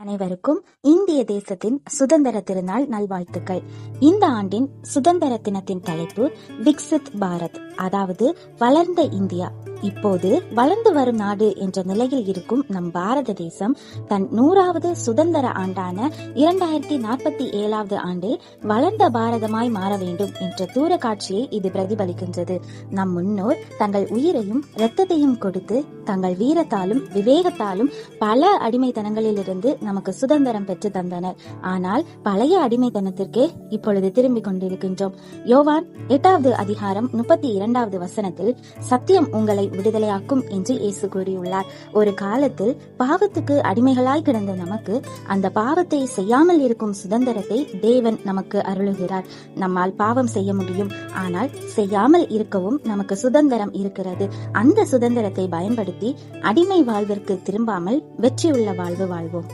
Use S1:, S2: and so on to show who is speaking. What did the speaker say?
S1: அனைவருக்கும் இந்திய தேசத்தின் சுதந்திர திருநாள் நல்வாழ்த்துக்கள். இந்த ஆண்டின் சுதந்திர தினத்தின் தலைப்பு விக்சித் பாரத், அதாவது வளர்ந்த இந்தியா. இப்போது வளர்ந்து வரும் நாடு என்ற நிலையில் இருக்கும் நம் பாரத தேசம் தன் 100வது சுதந்திர ஆண்டான 2047வது ஆண்டில் வளர்ந்த பாரதமாய் மாற வேண்டும் என்ற தூர காட்சியை இது பிரதிபலிக்கின்றது. நம் முன்னோர் தங்கள் உயிரையும் இரத்தத்தையும் கொடுத்து தங்கள் வீரத்தாலும் விவேகத்தாலும் பல அடிமைத்தனங்களிலிருந்து நமக்கு சுதந்திரம் பெற்று தந்தனர். ஆனால் பழைய அடிமைத்தனத்திற்கே இப்பொழுது திரும்பிக் கொண்டிருக்கின்றோம். யோவான் 8வது அதிகாரம் 32வது வசனத்தில் சத்தியம் உங்களை விடுதலையாக்கும் என்று இயேசு கூறியுள்ளார். ஒரு காலத்தில் பாவத்துக்கு அடிமைகளாய் கிடந்த நமக்கு அந்த பாவத்தை செய்யாமல் இருக்கும் சுதந்திரத்தை தேவன் நமக்கு அருளுகிறார். நம்மால் பாவம் செய்ய முடியும், ஆனால் செய்யாமல் இருக்கவும் நமக்கு சுதந்திரம் இருக்கிறது. அந்த சுதந்திரத்தை பயன்படுத்தி அடிமை வாழ்விற்கு திரும்பாமல் வெற்றியுள்ள வாழ்வு வாழ்வோம்.